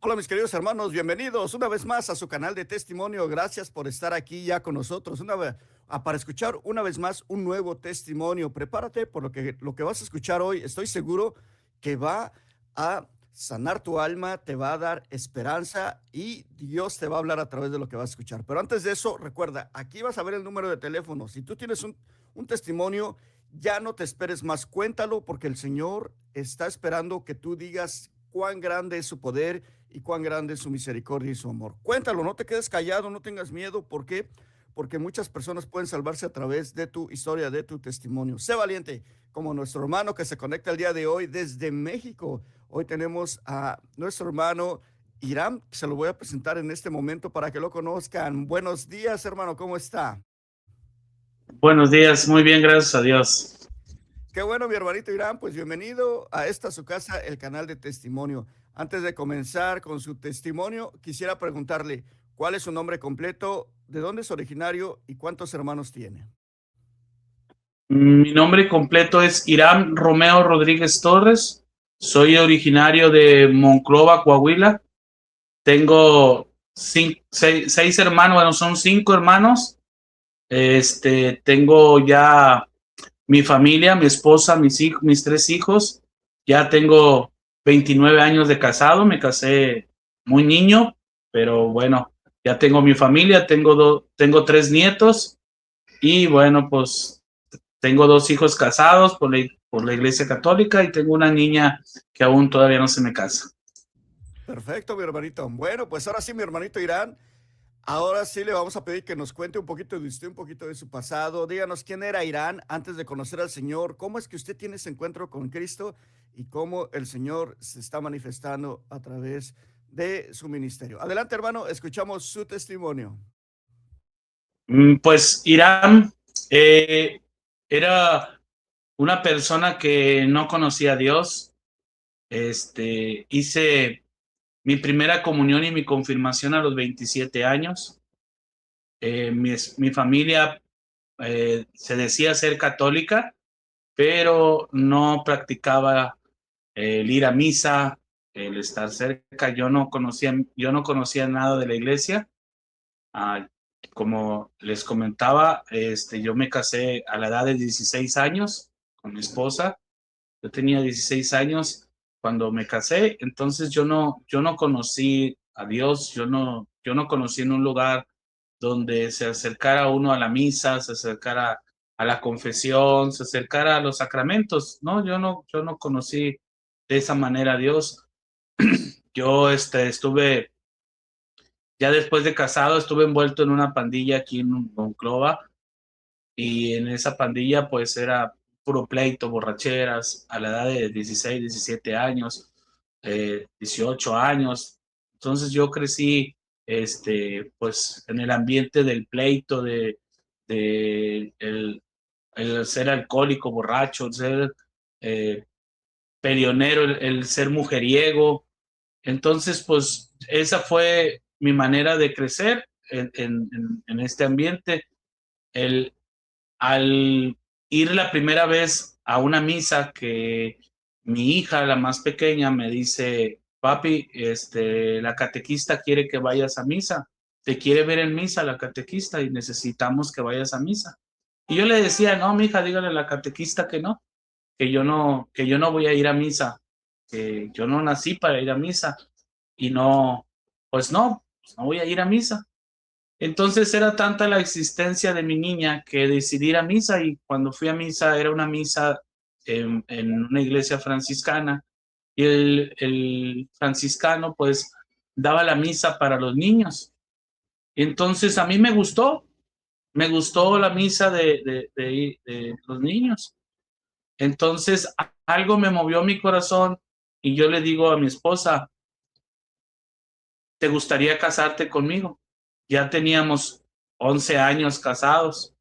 Hola mis queridos hermanos, bienvenidos una vez más a su canal de testimonio. Gracias por estar aquí ya con nosotros para escuchar una vez más un nuevo testimonio. Prepárate por lo que vas a escuchar hoy. Estoy seguro que va a sanar tu alma, te va a dar esperanza y Dios te va a hablar a través de lo que vas a escuchar. Pero antes de eso, recuerda, aquí vas a ver el número de teléfono. Si tú tienes un testimonio, ya no te esperes más, cuéntalo porque el Señor está esperando que tú digas cuán grande es su poder y cuán grande es su misericordia y su amor. Cuéntalo, no te quedes callado, no tengas miedo. ¿Por qué? Porque muchas personas pueden salvarse a través de tu historia, de tu testimonio. Sé valiente, como nuestro hermano que se conecta el día de hoy desde México. Hoy tenemos a nuestro hermano Irán, se lo voy a presentar en este momento para que lo conozcan. Buenos días, hermano, ¿cómo está? Buenos días, muy bien, gracias a Dios. Qué bueno, mi hermanito Irán, pues bienvenido a esta su casa, el canal de testimonio. Antes de comenzar con su testimonio, quisiera preguntarle cuál es su nombre completo, de dónde es originario y cuántos hermanos tiene. Mi nombre completo es Irán Romeo Rodríguez Torres. Soy originario de Monclova, Coahuila. Tengo seis hermanos, bueno, son 5 hermanos. Tengo ya mi familia, mi esposa, mis 3 hijos. Ya tengo 29 años de casado. Me casé muy niño, pero bueno, ya tengo mi familia. Tengo 3 nietos y bueno, pues tengo 2 hijos casados por la Iglesia Católica y tengo una niña que aún todavía no se me casa. Perfecto, mi hermanito. Bueno, pues ahora sí, mi hermanito Irán, ahora sí le vamos a pedir que nos cuente un poquito de usted, un poquito de su pasado. Díganos quién era Irán antes de conocer al Señor, cómo es que usted tiene ese encuentro con Cristo y cómo el Señor se está manifestando a través de su ministerio. Adelante, hermano, escuchamos su testimonio. Pues Irán era una persona que no conocía a Dios. Hice mi primera comunión y mi confirmación a los 27 años. Mi familia se decía ser católica, pero no practicaba el ir a misa, el estar cerca. Yo no conocía nada de la iglesia. Ah, Como les comentaba, yo me casé a la edad de 16 años con mi esposa. Yo tenía 16 años cuando me casé, entonces yo no conocí a Dios. Yo no conocí en un lugar donde se acercara uno a la misa, se acercara a la confesión, se acercara a los sacramentos. No, yo no conocí de esa manera a Dios. Yo ya después de casado, estuve envuelto en una pandilla aquí en Monclova, y en esa pandilla pues era puro pleito, borracheras, a la edad de 16, 17 años, 18 años. Entonces yo crecí pues en el ambiente del pleito, de el ser alcohólico, borracho, el ser eh, peleonero, el ser mujeriego. Entonces, pues esa fue mi manera de crecer en este ambiente. El, Al ir la primera vez a una misa, que mi hija, la más pequeña, me dice: papi, la catequista quiere que vayas a misa, te quiere ver en misa la catequista y necesitamos que vayas a misa. Y yo le decía: no, mi hija, dígale a la catequista que no, que yo no voy a ir a misa, que yo no nací para ir a misa y no, pues no voy a ir a misa. Entonces era tanta la existencia de mi niña que decidí ir a misa, y cuando fui a misa era una misa en una iglesia franciscana, y el franciscano pues daba la misa para los niños. Entonces a mí me gustó la misa de los niños. Entonces algo me movió mi corazón y yo le digo a mi esposa: ¿te gustaría casarte conmigo? Ya teníamos 11 años casados.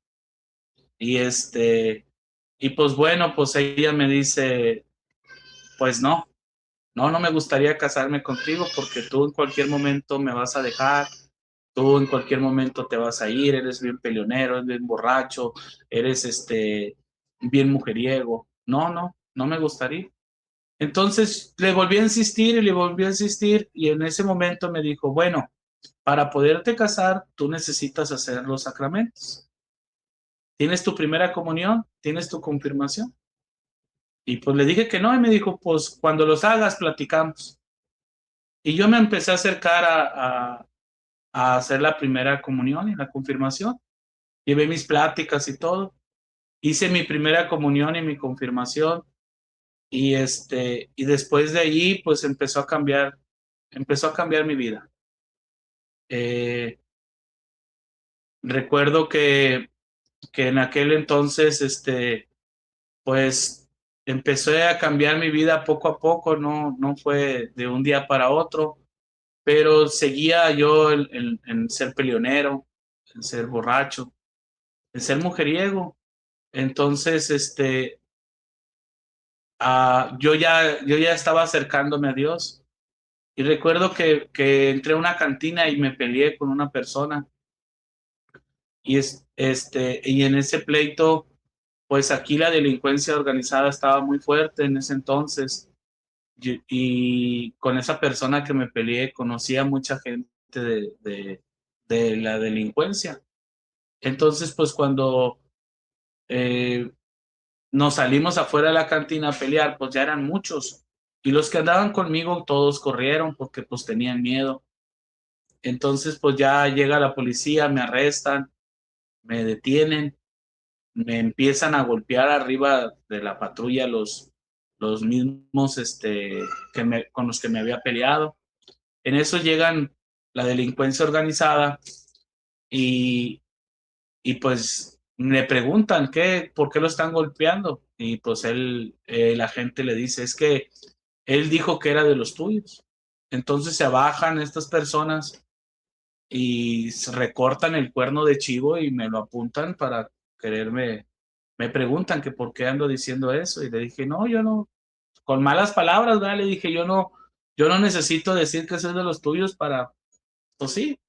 Y pues bueno, pues ella me dice: pues no, no, no me gustaría casarme contigo porque tú en cualquier momento me vas a dejar, tú en cualquier momento te vas a ir, eres bien peleonero, eres bien borracho, eres bien mujeriego. No, no, no me gustaría. Entonces le volví a insistir y le volví a insistir y en ese momento me dijo, bueno, para poderte casar tú necesitas hacer los sacramentos. ¿Tienes tu primera comunión? ¿Tienes tu confirmación? Y pues le dije que no y me dijo, pues cuando los hagas platicamos. Y yo me empecé a acercar a hacer la primera comunión y la confirmación. Llevé mis pláticas y todo. Hice mi primera comunión y mi confirmación y después de ahí pues empezó a cambiar mi vida. Recuerdo que en aquel entonces pues empecé a cambiar mi vida poco a poco, no fue de un día para otro, pero seguía yo en ser peleonero, en ser borracho, en ser mujeriego. Entonces, yo ya estaba acercándome a Dios. Y recuerdo que entré a una cantina y me peleé con una persona. Y en ese pleito, pues aquí la delincuencia organizada estaba muy fuerte en ese entonces. Y con esa persona que me peleé, conocí a mucha gente de la delincuencia. Entonces, pues cuando eh, nos salimos afuera de la cantina a pelear, pues ya eran muchos. Y los que andaban conmigo, todos corrieron porque pues tenían miedo. Entonces, pues ya llega la policía, me arrestan, me detienen, me empiezan a golpear arriba de la patrulla los mismos con los que me había peleado. En eso llegan la delincuencia organizada y, y pues le preguntan por qué lo están golpeando. Y pues la gente le dice, es que él dijo que era de los tuyos. Entonces se bajan estas personas y recortan el cuerno de chivo y me lo apuntan para quererme, me preguntan que por qué ando diciendo eso y le dije, no, yo no, con malas palabras, ¿verdad? Le dije, yo no necesito decir que ese es de los tuyos para, pues sí.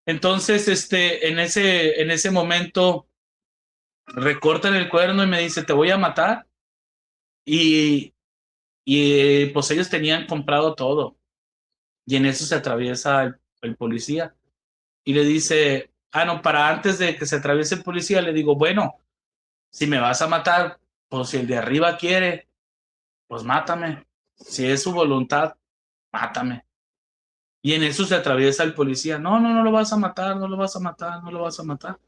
Entonces, en ese momento recortan el cuerno y me dice, te voy a matar. Y, pues ellos tenían comprado todo y en eso se atraviesa el policía. Y le dice, no, para antes de que se atraviese el policía, le digo, bueno, si me vas a matar, pues si el de arriba quiere, pues mátame. Si es su voluntad, mátame. Y en eso se atraviesa el policía, no, no, no lo vas a matar, no lo vas a matar, no lo vas a matar.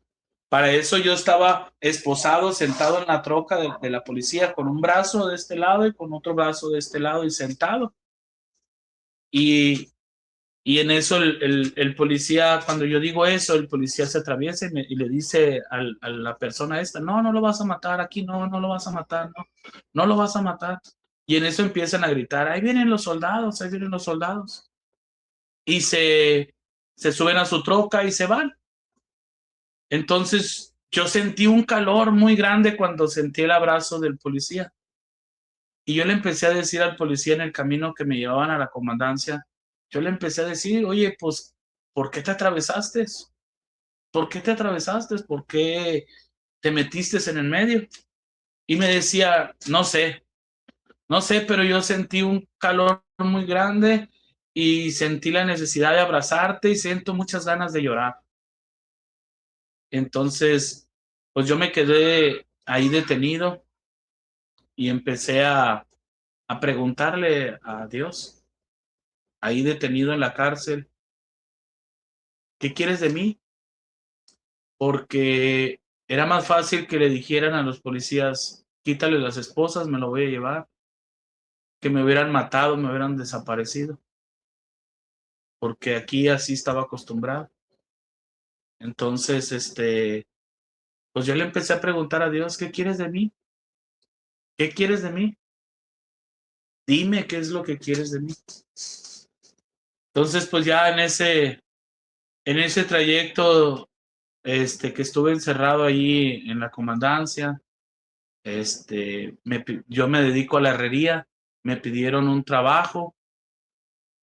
Para eso yo estaba esposado, sentado en la troca de la policía, con un brazo de este lado y con otro brazo de este lado y sentado. Y Y en eso el policía, cuando yo digo eso, el policía se atraviesa y le dice a la persona esta, no, no lo vas a matar aquí, no, no lo vas a matar, no, no lo vas a matar. Y en eso empiezan a gritar, ahí vienen los soldados, ahí vienen los soldados. Y se suben a su troca y se van. Entonces yo sentí un calor muy grande cuando sentí el abrazo del policía. Y yo le empecé a decir al policía en el camino que me llevaban a la comandancia, yo le empecé a decir, oye, pues, ¿por qué te atravesaste? ¿Por qué te atravesaste? ¿Por qué te metiste en el medio? Y me decía, no sé, pero yo sentí un calor muy grande y sentí la necesidad de abrazarte y siento muchas ganas de llorar. Entonces, pues yo me quedé ahí detenido y empecé a preguntarle a Dios, ahí detenido en la cárcel, ¿qué quieres de mí? Porque era más fácil que le dijeran a los policías, quítale las esposas, me lo voy a llevar, que me hubieran matado, me hubieran desaparecido, porque aquí así estaba acostumbrado. Entonces, pues yo le empecé a preguntar a Dios, ¿qué quieres de mí? ¿Qué quieres de mí? Dime qué es lo que quieres de mí. Entonces, pues ya en ese trayecto, que estuve encerrado ahí en la comandancia, yo me dedico a la herrería, me pidieron un trabajo,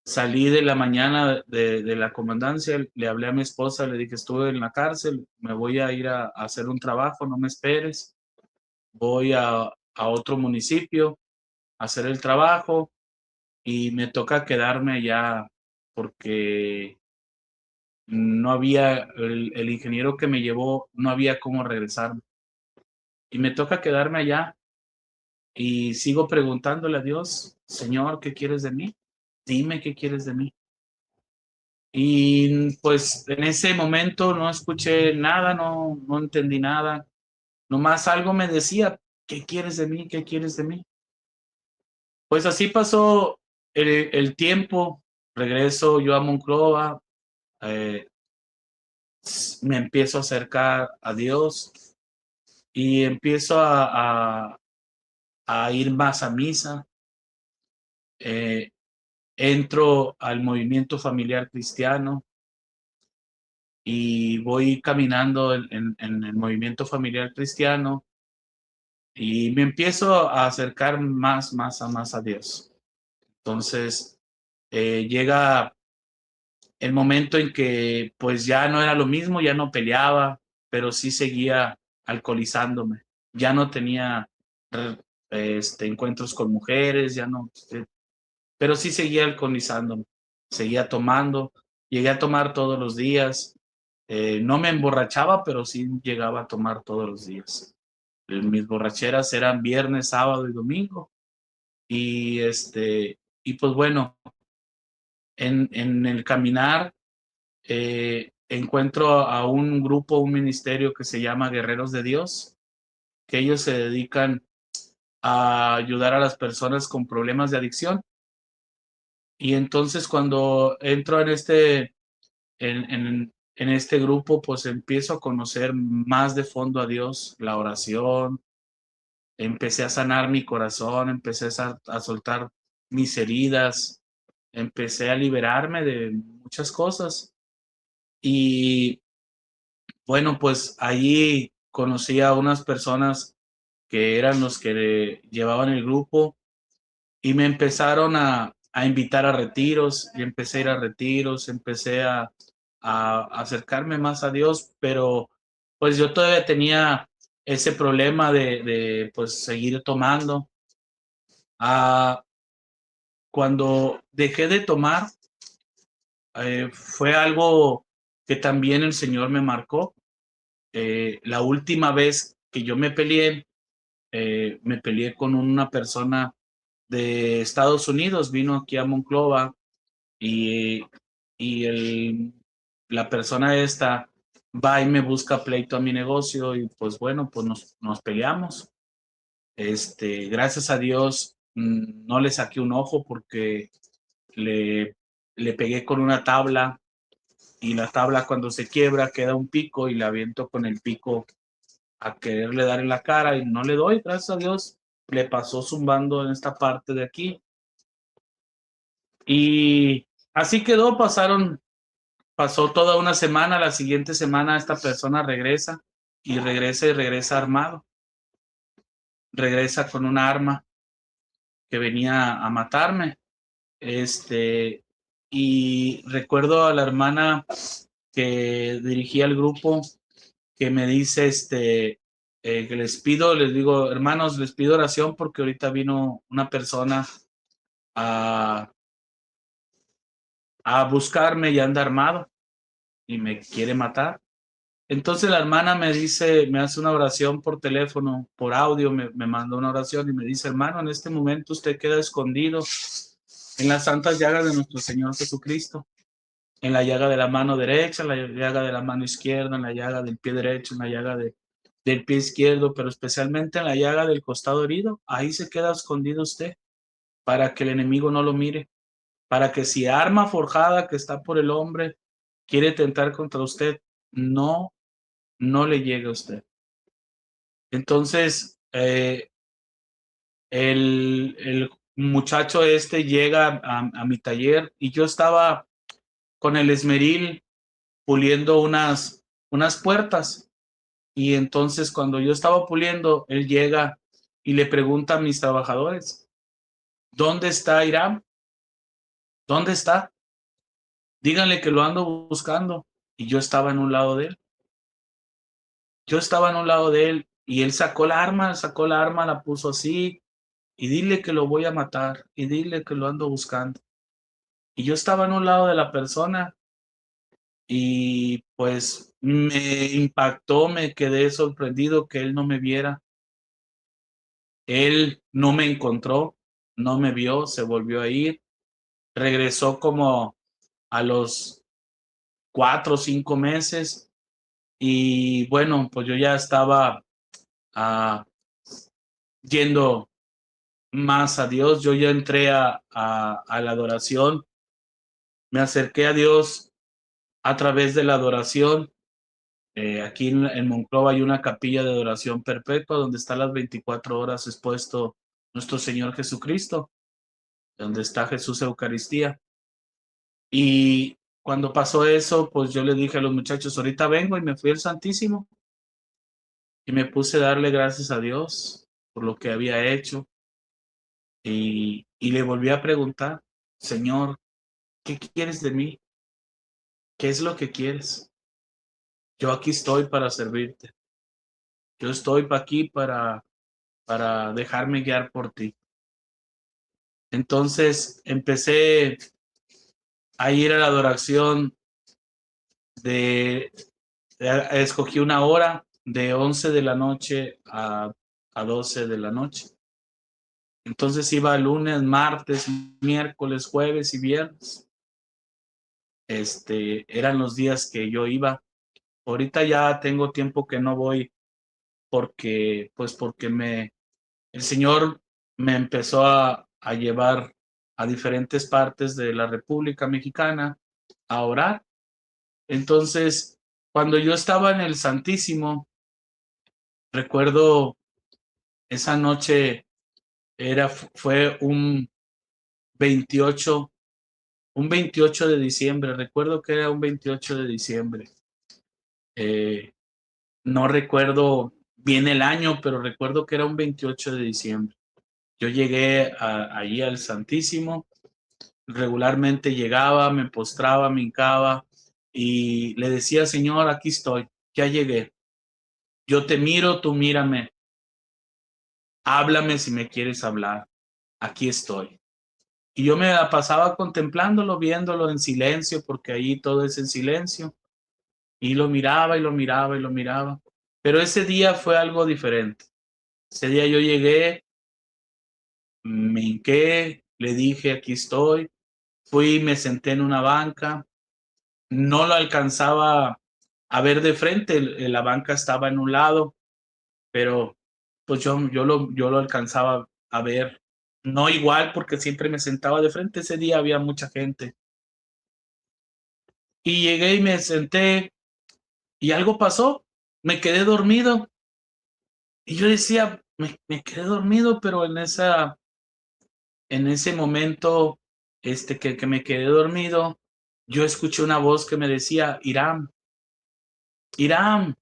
salí de la mañana de la comandancia, le hablé a mi esposa, le dije, estuve en la cárcel, me voy a ir a hacer un trabajo, no me esperes, voy a otro municipio hacer el trabajo y me toca quedarme allá porque no había, el ingeniero que me llevó, no había cómo regresar. Y me toca quedarme allá y sigo preguntándole a Dios, Señor, ¿qué quieres de mí? Dime qué quieres de mí. Y pues en ese momento no escuché nada, no entendí nada. Nomás algo me decía, ¿qué quieres de mí? ¿Qué quieres de mí? Pues así pasó el tiempo. Regreso yo a Monclova, eh, me empiezo a acercar a Dios y empiezo a ir más a misa. Eh, Entro al movimiento familiar cristiano y voy caminando en el movimiento familiar cristiano y me empiezo a acercar más a Dios. Entonces, llega el momento en que pues ya no era lo mismo, ya no peleaba, pero sí seguía alcoholizándome. Ya no tenía encuentros con mujeres, ya no, pero sí seguía alcoholizándome, seguía tomando, llegué a tomar todos los días. No me emborrachaba, pero sí llegaba a tomar todos los días. Mis borracheras eran viernes, sábado y domingo. Y y pues bueno, en el caminar encuentro a un grupo, un ministerio que se llama Guerreros de Dios, que ellos se dedican a ayudar a las personas con problemas de adicción. Y entonces cuando entro en este grupo, pues empiezo a conocer más de fondo a Dios, la oración, empecé a sanar mi corazón, empecé a soltar mis heridas, empecé a liberarme de muchas cosas. Y bueno, pues allí conocí a unas personas que eran los que llevaban el grupo y me empezaron a invitar a retiros y empecé a ir a retiros, empecé a acercarme más a Dios, pero pues yo todavía tenía ese problema de pues seguir tomando. Ah, cuando dejé de tomar, fue algo que también el Señor me marcó. La última vez que yo me peleé con una persona de Estados Unidos, vino aquí a Monclova y, y la persona esta va y me busca pleito a mi negocio y pues bueno, pues nos peleamos. Gracias a Dios no le saqué un ojo porque le, le pegué con una tabla y la tabla cuando se quiebra queda un pico y la aviento con el pico a quererle dar en la cara y no le doy, gracias a Dios, le pasó zumbando en esta parte de aquí. Y así quedó, pasó toda una semana, la siguiente semana esta persona regresa y regresa armado, regresa con un arma que venía a matarme. Y recuerdo a la hermana que dirigía el grupo que me dice, que les digo, hermanos, les pido oración porque ahorita vino una persona a, a buscarme y anda armado y me quiere matar. Entonces la hermana me dice, me hace una oración por teléfono, por audio, me manda una oración y me dice, hermano, en este momento usted queda escondido en las santas llagas de nuestro Señor Jesucristo, en la llaga de la mano derecha, en la llaga de la mano izquierda, en la llaga del pie derecho, en la llaga del pie izquierdo, pero especialmente en la llaga del costado herido. Ahí se queda escondido usted para que el enemigo no lo mire, para que si arma forjada que está por el hombre quiere tentar contra usted, no le llegue a usted. Entonces, el muchacho llega a mi taller y yo estaba con el esmeril puliendo unas puertas. Y entonces cuando yo estaba puliendo, él llega y le pregunta a mis trabajadores, ¿dónde está Irán? ¿Dónde está? Díganle que lo ando buscando. Y yo estaba en un lado de él. Yo estaba en un lado de él y él sacó la arma, la puso así y dile que lo voy a matar, y dile que lo ando buscando. Y yo estaba en un lado de la persona y pues me impactó, me quedé sorprendido que él no me viera. Él no me encontró, no me vio, se volvió a ir, regresó como a los 4 o 5 meses y bueno, pues yo ya estaba ah, yendo más a Dios, yo ya entré a la adoración, me acerqué a Dios a través de la adoración. Aquí en Monclova hay una capilla de adoración perpetua donde está las 24 horas expuesto nuestro Señor Jesucristo, donde está Jesús Eucaristía. Y cuando pasó eso, pues yo le dije a los muchachos, ahorita vengo, y me fui al Santísimo y me puse a darle gracias a Dios por lo que había hecho y le volví a preguntar, Señor, ¿qué quieres de mí? ¿Qué es lo que quieres? Yo aquí estoy para servirte. Yo estoy aquí para dejarme guiar por ti. Entonces empecé a ir a la adoración de escogí una hora de 11 de la noche a 12 de la noche. Entonces iba lunes, martes, miércoles, jueves y viernes. Eran los días que yo iba. Ahorita ya tengo tiempo que no voy porque el Señor me empezó a llevar a diferentes partes de la República Mexicana a orar. Entonces, cuando yo estaba en el Santísimo, recuerdo esa noche fue un 28, un 28 de diciembre. Recuerdo que era un 28 de diciembre. No recuerdo bien el año, pero recuerdo que era un 28 de diciembre. Yo llegué allí al Santísimo. Regularmente llegaba, me postraba, me hincaba y le decía, Señor, aquí estoy, ya llegué. Yo te miro, tú mírame. Háblame si me quieres hablar. Aquí estoy. Y yo me la pasaba contemplándolo, viéndolo en silencio, porque ahí todo es en silencio. Y lo miraba y lo miraba y lo miraba. Pero ese día fue algo diferente. Ese día yo llegué, me hinqué, le dije, aquí estoy. Fui, me senté en una banca. No lo alcanzaba a ver de frente, la banca estaba en un lado, pero pues yo lo alcanzaba a ver. No igual porque siempre me sentaba de frente, ese día había mucha gente. Y llegué y me senté y algo pasó, me quedé dormido. Y yo decía, me quedé dormido, pero en ese momento que me quedé dormido, yo escuché una voz que me decía, Irán, Irán,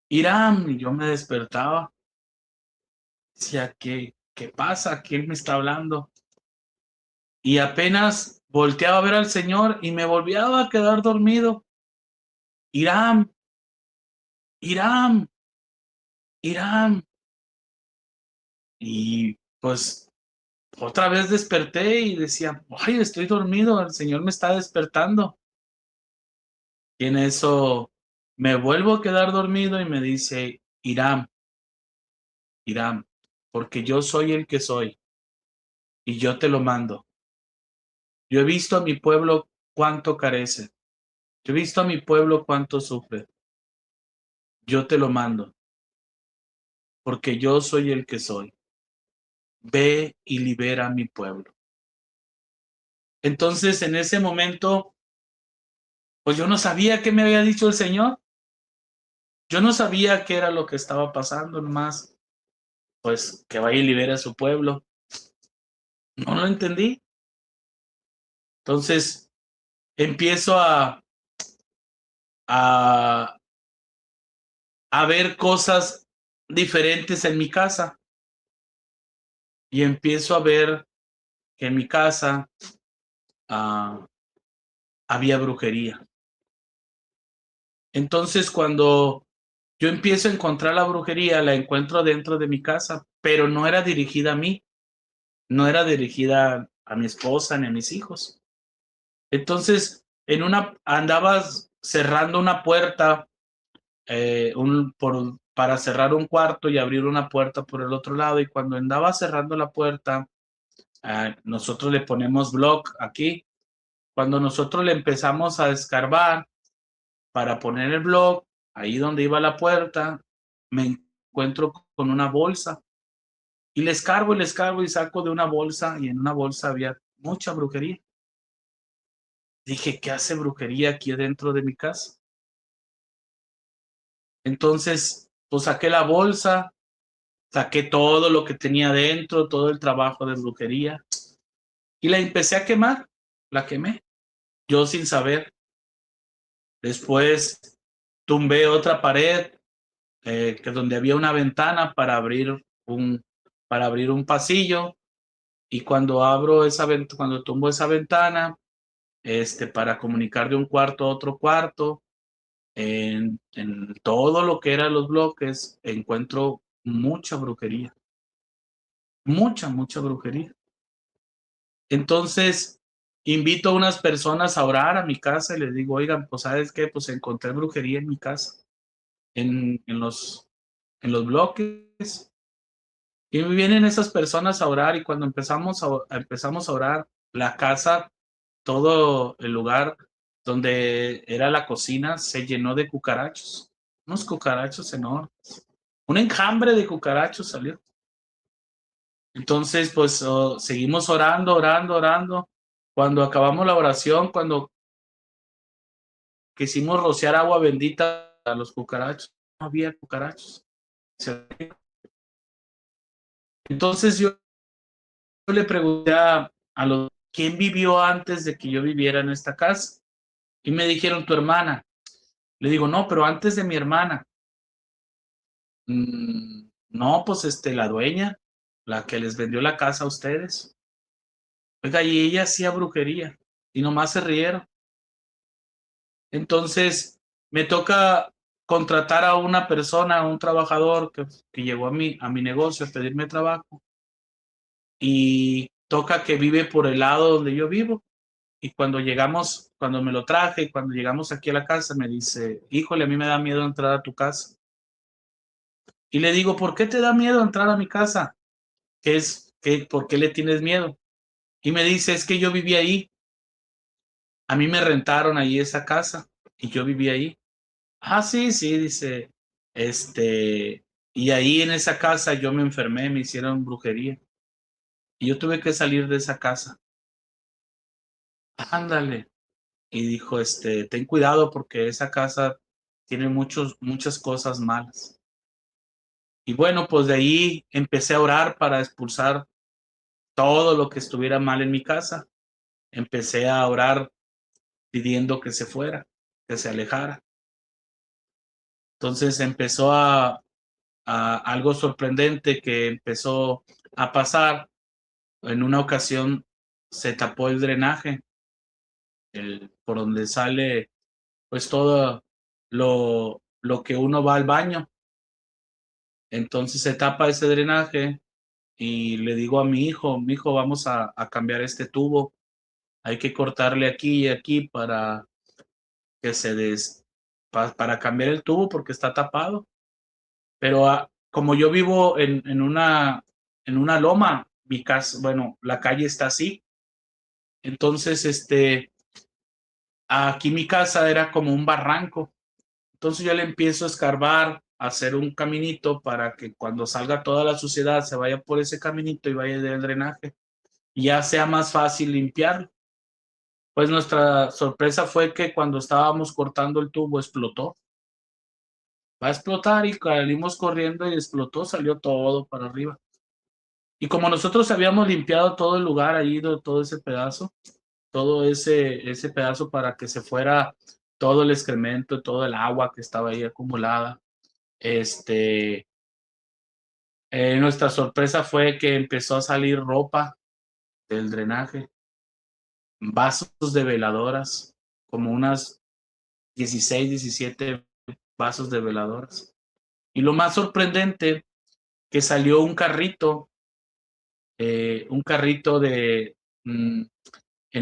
Irán, y yo me despertaba. Decía, ¿qué pasa? ¿Quién me está hablando? Y apenas volteaba a ver al Señor y me volvía a quedar dormido. Irán, Irán, Irán. Y pues otra vez desperté y decía, ay, estoy dormido, el Señor me está despertando. Y en eso me vuelvo a quedar dormido y me dice, Irán, Irán, porque yo soy el que soy y yo te lo mando. Yo he visto a mi pueblo cuánto carece. Yo he visto a mi pueblo cuánto sufre. Yo te lo mando, porque yo soy el que soy. Ve y libera a mi pueblo. Entonces, en ese momento, pues yo no sabía qué me había dicho el Señor. Yo no sabía qué era lo que estaba pasando, nomás, pues que vaya y libere a su pueblo. No lo entendí. Entonces, empiezo a, a ver cosas diferentes en mi casa y empiezo a ver que en mi casa había brujería. Entonces, cuando yo empiezo a encontrar la brujería, la encuentro dentro de mi casa, pero no era dirigida a mí, no era dirigida a mi esposa ni a mis hijos. Entonces, andabas cerrando una puerta para cerrar un cuarto y abrir una puerta por el otro lado, y cuando andaba cerrando la puerta, nosotros le ponemos block aquí. Cuando nosotros le empezamos a escarbar para poner el block, ahí donde iba la puerta, me encuentro con una bolsa y le escarbo y saco de una bolsa, y en una bolsa había mucha brujería. Dije, ¿qué hace brujería aquí dentro de mi casa? Entonces, pues saqué la bolsa, saqué todo lo que tenía dentro, todo el trabajo de brujería, y la empecé a quemar. La quemé, yo sin saber. Después tumbé otra pared, que donde había una ventana para abrir un pasillo, y cuando cuando tumbo esa ventana, para comunicar de un cuarto a otro cuarto, en todo lo que eran los bloques, encuentro mucha brujería, mucha brujería. Entonces, invito a unas personas a orar a mi casa y les digo, oigan, pues ¿sabes qué? Pues encontré brujería en mi casa, en los bloques. Y vienen esas personas a orar, y cuando empezamos a orar, la casa, todo el lugar donde era la cocina, se llenó de cucarachos, unos cucarachos enormes, un enjambre de cucarachos salió. Entonces, pues seguimos orando. Cuando acabamos la oración, cuando quisimos rociar agua bendita a los cucarachos, no había cucarachos. Entonces yo le pregunté a los quién vivió antes de que yo viviera en esta casa, y me dijeron tu hermana. Le digo, no, pero antes de mi hermana. No, pues la dueña, la que les vendió la casa a ustedes. Oiga, y ella hacía brujería y nomás se rieron. Entonces me toca contratar a una persona, a un trabajador que llegó a mi negocio a pedirme trabajo, y toca que vive por el lado donde yo vivo. Y cuando me lo traje, y cuando llegamos aquí a la casa, me dice, híjole, a mí me da miedo entrar a tu casa. Y le digo, ¿por qué te da miedo entrar a mi casa? ¿Por qué le tienes miedo? Y me dice, es que yo viví ahí. A mí me rentaron ahí esa casa y yo viví ahí. Ah, sí, sí, dice, y ahí en esa casa yo me enfermé, me hicieron brujería y yo tuve que salir de esa casa. Ándale. Y dijo, ten cuidado porque esa casa tiene muchas cosas malas. Y bueno, pues de ahí empecé a orar para expulsar todo lo que estuviera mal en mi casa. Empecé a orar pidiendo que se fuera, que se alejara. Entonces empezó a algo sorprendente que empezó a pasar. En una ocasión se tapó el drenaje, por donde sale pues todo lo que uno va al baño. Entonces se tapa ese drenaje y le digo a mi hijo, vamos a cambiar este tubo. Hay que cortarle aquí y aquí para que para cambiar el tubo porque está tapado. Pero como yo vivo en una loma, mi casa, bueno, la calle está así. Entonces, aquí mi casa era como un barranco. Entonces yo le empiezo a escarbar, a hacer un caminito para que cuando salga toda la suciedad se vaya por ese caminito y vaya del drenaje y ya sea más fácil limpiarlo. Pues nuestra sorpresa fue que cuando estábamos cortando el tubo explotó. Va a explotar, y salimos corriendo y explotó, salió todo para arriba. Y como nosotros habíamos limpiado todo el lugar ahí, todo ese pedazo, todo ese pedazo para que se fuera todo el excremento, todo el agua que estaba ahí acumulada, nuestra sorpresa fue que empezó a salir ropa del drenaje, vasos de veladoras, como unas 16, 17 vasos de veladoras. Y lo más sorprendente que salió un carrito en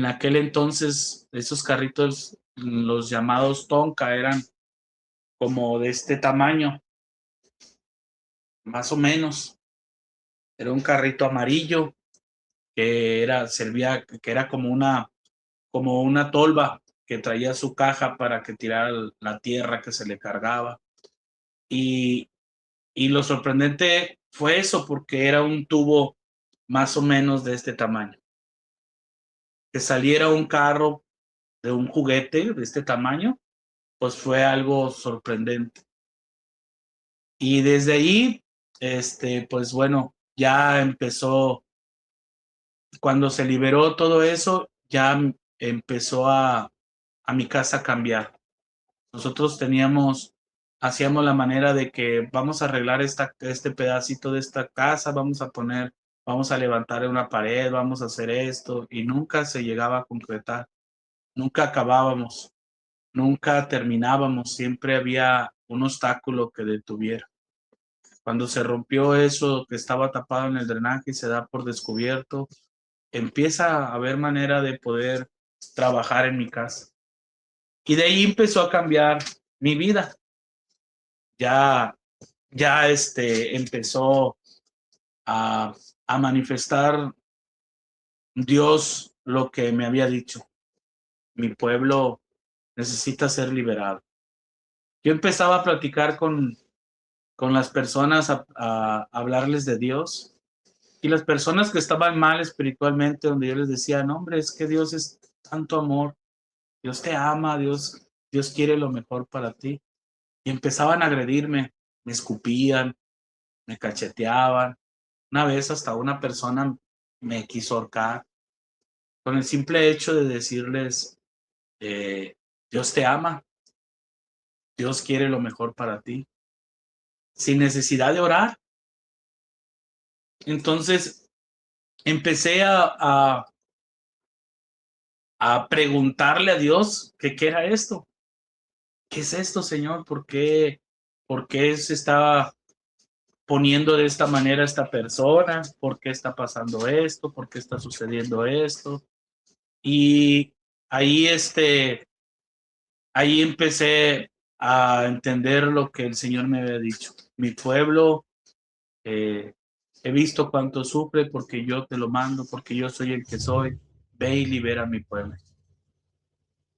aquel entonces, esos carritos, los llamados Tonka, eran como de este tamaño, más o menos. Era un carrito amarillo que era como una tolva que traía su caja para que tirara la tierra que se le cargaba. Y, y lo sorprendente fue eso, porque era un tubo más o menos de este tamaño. Que saliera un carro de un juguete de este tamaño, pues fue algo sorprendente. Y desde ahí, pues bueno, ya empezó, cuando se liberó todo eso, ya empezó a mi casa a cambiar. Nosotros hacíamos la manera de que vamos a arreglar este pedacito de esta casa, vamos a levantar una pared, vamos a hacer esto, y nunca se llegaba a concretar, nunca acabábamos, nunca terminábamos, siempre había un obstáculo que detuviera. Cuando se rompió eso que estaba tapado en el drenaje y se da por descubierto, empieza a haber manera de poder trabajar en mi casa. Y de ahí empezó a cambiar mi vida. Ya, ya empezó a, a manifestar Dios lo que me había dicho. Mi pueblo necesita ser liberado. Yo empezaba a platicar con las personas, a hablarles de Dios, y las personas que estaban mal espiritualmente, donde yo les decía, no, hombre, es que Dios es tanto amor, Dios te ama, Dios quiere lo mejor para ti. Y empezaban a agredirme, me escupían, me cacheteaban. Una vez hasta una persona me quiso ahorcar con el simple hecho de decirles, Dios te ama, Dios quiere lo mejor para ti, sin necesidad de orar. Entonces empecé a preguntarle a Dios que qué era esto. ¿Qué es esto, Señor? ¿Por qué se está poniendo de esta manera esta persona? ¿Por qué está pasando esto? ¿Por qué está sucediendo esto? Y ahí, ahí empecé a entender lo que el Señor me había dicho. Mi pueblo, he visto cuánto sufre porque yo te lo mando, porque yo soy el que soy. Ve y libera a mi pueblo.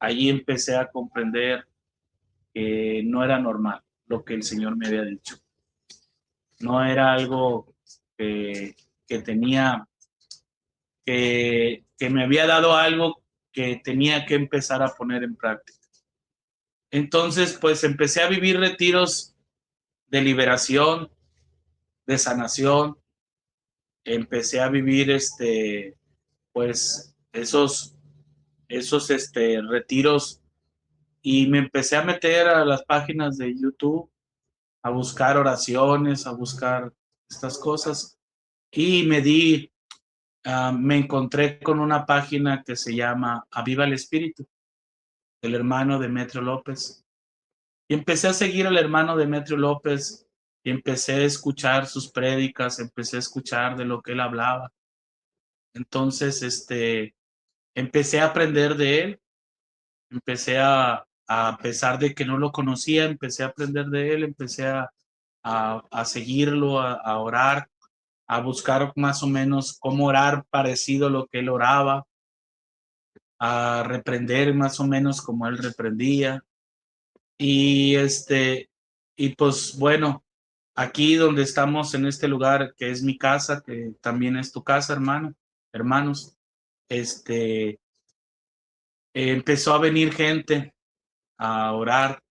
Ahí empecé a comprender que no era normal lo que el Señor me había dicho. No era algo que tenía, que me había dado algo que tenía que empezar a poner en práctica. Entonces, pues empecé a vivir retiros de liberación, de sanación. Empecé a vivir, pues, esos retiros, y me empecé a meter a las páginas de YouTube, a buscar oraciones, a buscar estas cosas, y me encontré con una página que se llama Aviva el Espíritu, el hermano Demetrio López. Y empecé a seguir al hermano Demetrio López y empecé a escuchar sus prédicas, empecé a escuchar de lo que él hablaba. Entonces, empecé a aprender de él, empecé a pesar de que no lo conocía, empecé a aprender de él, empecé a seguirlo, a orar, a buscar más o menos cómo orar parecido a lo que él oraba, a reprender más o menos como él reprendía. Y y pues bueno, aquí donde estamos en este lugar que es mi casa, que también es tu casa, hermanos, empezó a venir gente a orar,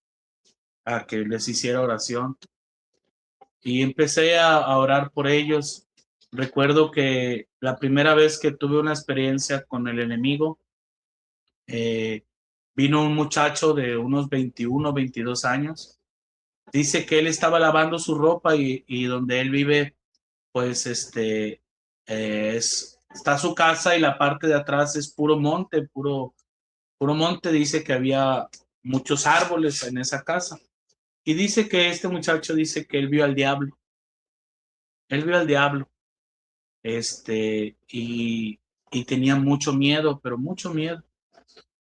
a que les hiciera oración, y empecé a orar por ellos. Recuerdo que la primera vez que tuve una experiencia con el enemigo, vino un muchacho de unos 21, 22 años. Dice que él estaba lavando su ropa, y donde él vive, pues está su casa, y la parte de atrás es puro monte, puro monte. Dice que había muchos árboles en esa casa. Y dice que este muchacho dice que él vio al diablo. él vio al diablo, y tenía mucho miedo, pero mucho miedo.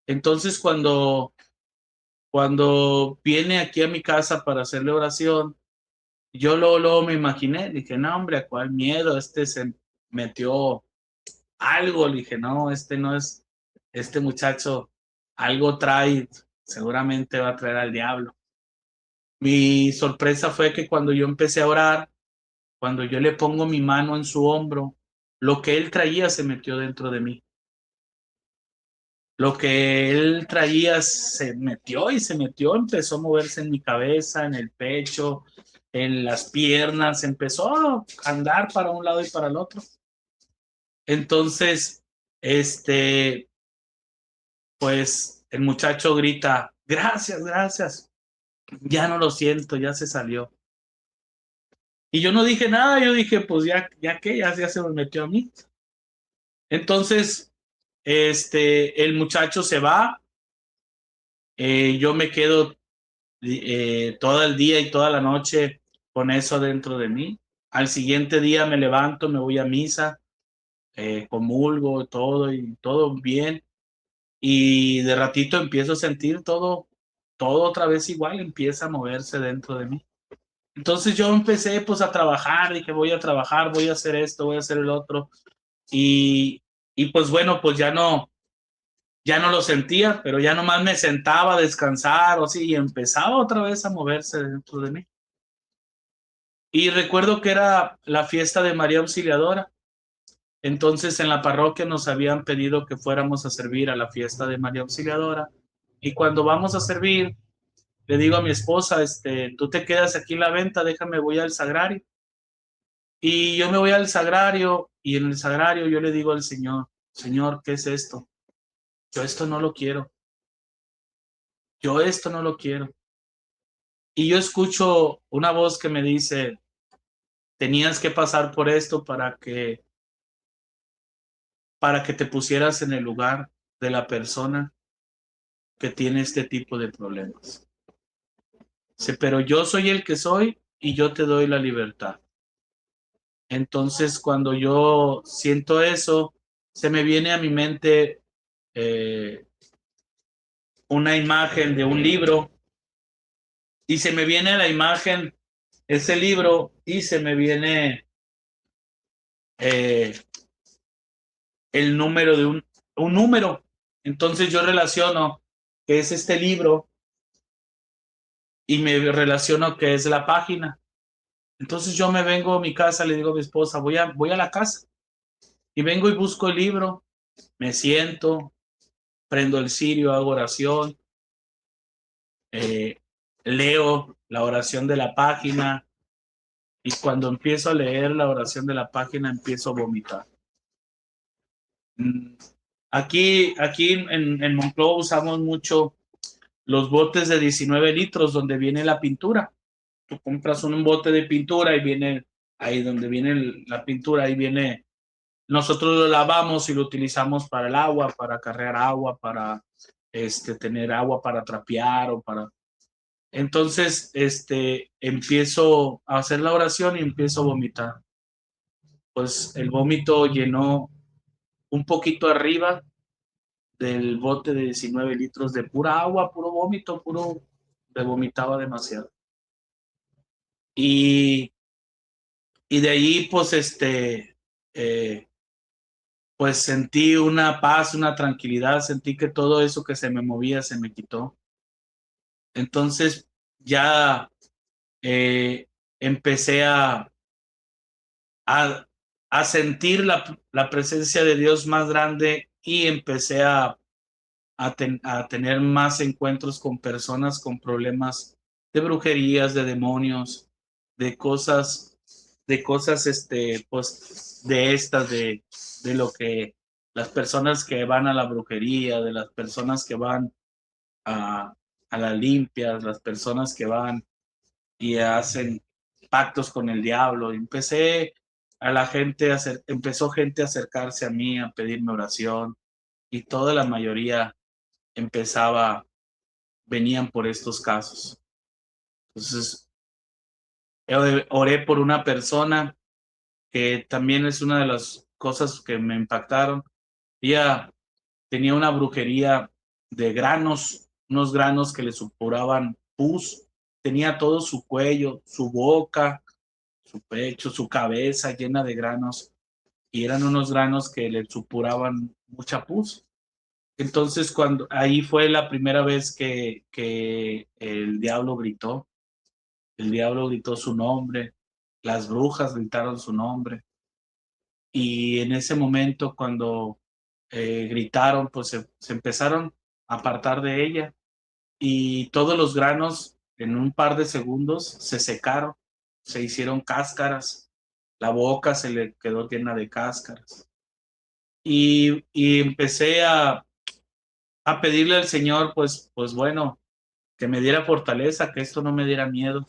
Entonces cuando viene aquí a mi casa para hacerle oración, yo luego me imaginé, dije, no, hombre, ¿a cuál miedo? Se metió algo, le dije, no, no es, este muchacho algo trae, seguramente va a traer al diablo. Mi sorpresa fue que cuando yo empecé a orar, cuando yo le pongo mi mano en su hombro, lo que él traía se metió dentro de mí. Lo que él traía se metió y se metió, empezó a moverse en mi cabeza, en el pecho, en las piernas, empezó a andar para un lado y para el otro. Entonces, pues el muchacho grita, gracias, gracias, ya no lo siento, ya se salió. Y yo no dije nada, yo dije, pues ya se me metió a mí. Entonces, el muchacho se va, yo me quedo todo el día y toda la noche con eso dentro de mí. Al siguiente día me levanto, me voy a misa, comulgo todo y todo bien. Y de ratito empiezo a sentir todo otra vez igual, empieza a moverse dentro de mí. Entonces yo empecé pues a trabajar, dije voy a trabajar, voy a hacer esto, voy a hacer el otro. Y, y pues bueno, pues ya no lo sentía, pero ya nomás me sentaba a descansar o así y empezaba otra vez a moverse dentro de mí. Y recuerdo que era la fiesta de María Auxiliadora. Entonces en la parroquia nos habían pedido que fuéramos a servir a la fiesta de María Auxiliadora. Y cuando vamos a servir, le digo a mi esposa, tú te quedas aquí en la venta, déjame, voy al sagrario. Y yo me voy al sagrario y en el sagrario yo le digo al Señor, Señor, ¿qué es esto? Yo esto no lo quiero. Yo esto no lo quiero. Y yo escucho una voz que me dice, tenías que pasar por esto para que te pusieras en el lugar de la persona que tiene este tipo de problemas. Dice, pero yo soy el que soy y yo te doy la libertad. Entonces, cuando yo siento eso, se me viene a mi mente una imagen de un libro y se me viene a la imagen ese libro y se me viene eh, el número de un número. Entonces yo relaciono que es este libro y me relaciono que es la página. Entonces yo me vengo a mi casa, le digo a mi esposa, voy a la casa y vengo y busco el libro, me siento, prendo el cirio, hago oración, eh, leo la oración de la página y cuando empiezo a leer la oración de la página empiezo a vomitar. Mm, aquí en Monclova usamos mucho los botes de 19 litros donde viene la pintura. Tú compras un bote de pintura y viene ahí donde viene la pintura, ahí viene. Nosotros lo lavamos y lo utilizamos para el agua, para cargar agua, para tener agua para trapear o para. Entonces, empiezo a hacer la oración y empiezo a vomitar. Pues el vómito llenó un poquito arriba del bote de 19 litros de pura agua, puro vómito, me vomitaba demasiado. Y, y de ahí, pues, pues sentí una paz, una tranquilidad, sentí que todo eso que se me movía se me quitó. Entonces ya empecé a, a sentir la presencia de Dios más grande y empecé a tener más encuentros con personas con problemas de brujerías, de demonios, de cosas, pues, de lo que las personas que van a la brujería, de las personas que van a, a las limpias, las personas que van y hacen pactos con el diablo. Empezó gente a acercarse a mí, a pedirme oración, y toda la mayoría venían por estos casos. Entonces, oré por una persona que también es una de las cosas que me impactaron. Ella tenía una brujería de granos, unos granos que le supuraban pus. Tenía todo su cuello, su boca, su pecho, su cabeza llena de granos, y eran unos granos que le supuraban mucha pus. Entonces, cuando ahí fue la primera vez que el diablo gritó su nombre, las brujas gritaron su nombre, y en ese momento cuando gritaron, pues se empezaron a apartar de ella, y todos los granos en un par de segundos se secaron, se hicieron cáscaras, la boca se le quedó llena de cáscaras. Y empecé a pedirle al Señor, pues bueno, que me diera fortaleza, que esto no me diera miedo,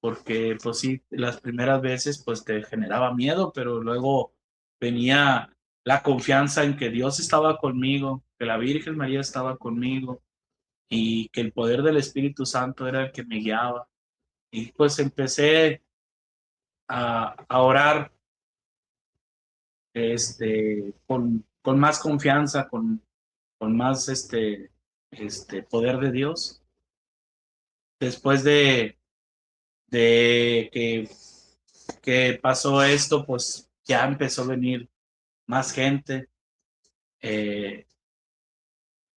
porque pues sí, las primeras veces pues te generaba miedo, pero luego venía la confianza en que Dios estaba conmigo, que la Virgen María estaba conmigo y que el poder del Espíritu Santo era el que me guiaba. Y pues empecé a orar con más confianza, con más poder de Dios. Después de que pasó esto, pues ya empezó a venir más gente, eh,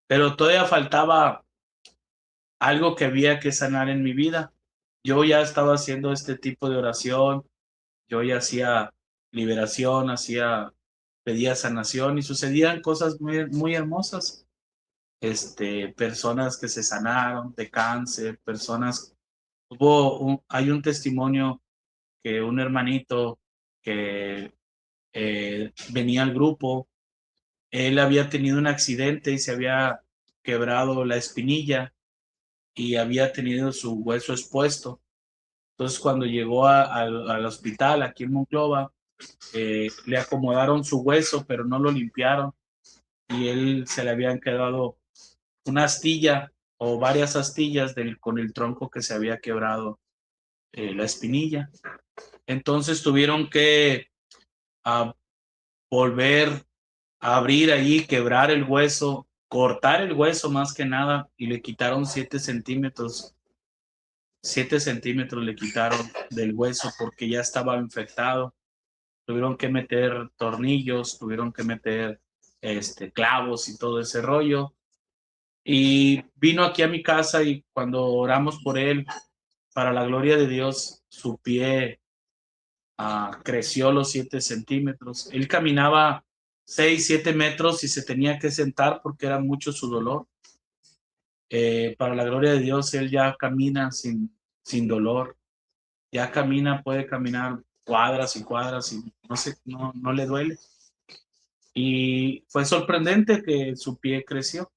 pero todavía faltaba algo que había que sanar en mi vida. Yo ya estaba haciendo este tipo de oración, yo ya hacía liberación, pedía sanación y sucedían cosas muy, muy hermosas. Personas que se sanaron de cáncer, hay un testimonio que un hermanito que venía al grupo, él había tenido un accidente y se había quebrado la espinilla y había tenido su hueso expuesto. Entonces, cuando llegó al hospital aquí en Monclova, le acomodaron su hueso, pero no lo limpiaron, y él se le habían quedado una astilla o varias astillas con el tronco que se había quebrado, la espinilla. Entonces tuvieron que volver a abrir allí, quebrar el hueso, cortar el hueso más que nada, y le quitaron 7 centímetros. 7 centímetros le quitaron del hueso porque ya estaba infectado. Tuvieron que meter tornillos, tuvieron que meter clavos y todo ese rollo. Y vino aquí a mi casa, y cuando oramos por él, para la gloria de Dios, su pie creció los 7 centímetros. Él caminaba 6, 7 metros y se tenía que sentar porque era mucho su dolor. Para la gloria de Dios, él ya camina sin dolor. Ya camina, puede caminar cuadras y cuadras y no le duele. Y fue sorprendente que su pie creció.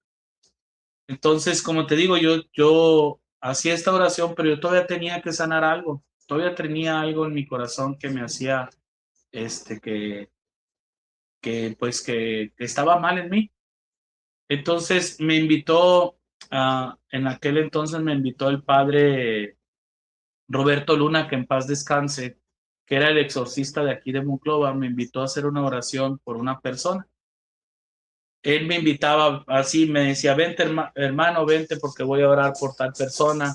Entonces, como te digo, yo hacía esta oración, pero yo todavía tenía que sanar algo. Todavía tenía algo en mi corazón que me hacía que estaba mal en mí. Entonces me invitó, en aquel entonces me invitó el padre Roberto Luna, que en paz descanse, que era el exorcista de aquí de Monclova. Me invitó a hacer una oración por una persona. Él me invitaba así, me decía: vente hermano, vente porque voy a orar por tal persona,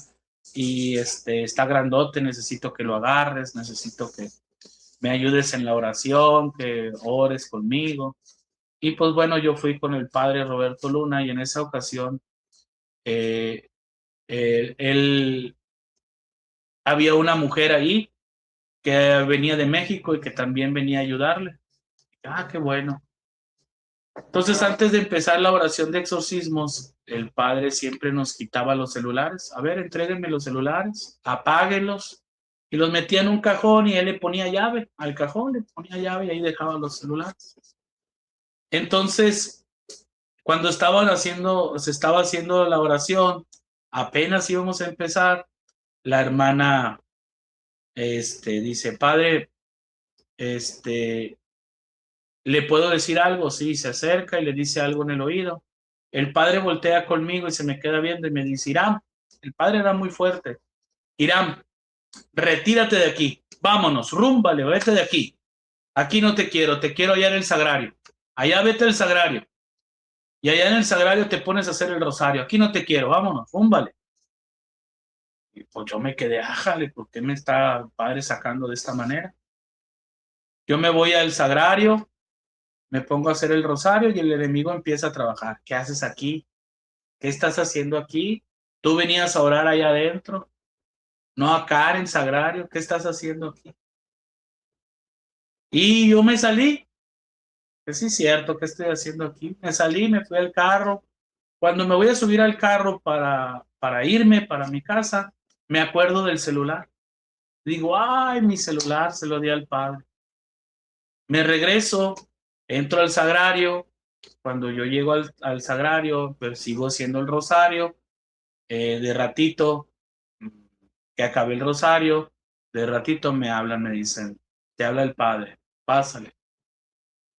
y está grandote, necesito que lo agarres, necesito que me ayudes en la oración, que ores conmigo. Y pues bueno, yo fui con el padre Roberto Luna, y en esa ocasión eh, él había una mujer ahí que venía de México y que también venía a ayudarle. Qué bueno. Entonces, antes de empezar la oración de exorcismos, el padre siempre nos quitaba los celulares. A ver, entréguenme los celulares, apáguenlos. Y los metía en un cajón, y él le ponía llave al cajón, le ponía llave, y ahí dejaba los celulares. Entonces, cuando se estaba haciendo la oración, apenas íbamos a empezar, la hermana dice: padre, ¿le puedo decir algo? Sí, se acerca y le dice algo en el oído. El padre voltea conmigo y se me queda viendo y me dice: Irán. El padre era muy fuerte. Irán, retírate de aquí, vámonos, rúmbale, vete de aquí. Aquí no te quiero allá en el sagrario. Allá vete al sagrario. Y allá en el sagrario te pones a hacer el rosario. Aquí no te quiero, vámonos, rúmbale. Y pues yo me quedé, ájale, ¿por qué me está el padre sacando de esta manera? Yo me voy al sagrario, me pongo a hacer el rosario y el enemigo empieza a trabajar. ¿Qué haces aquí? ¿Qué estás haciendo aquí? Tú venías a orar allá adentro, no acá en el sagrario. ¿Qué estás haciendo aquí? Y yo me salí. Que sí es cierto, ¿qué estoy haciendo aquí? Me salí, me fui al carro. Cuando me voy a subir al carro para irme para mi casa, me acuerdo del celular. Digo, ay, mi celular se lo di al padre. Me regreso, entro al sagrario. Cuando yo llego al sagrario, pues sigo haciendo el rosario. De ratito, que acabé el rosario, de ratito me hablan, me dicen, te habla el padre, pásale.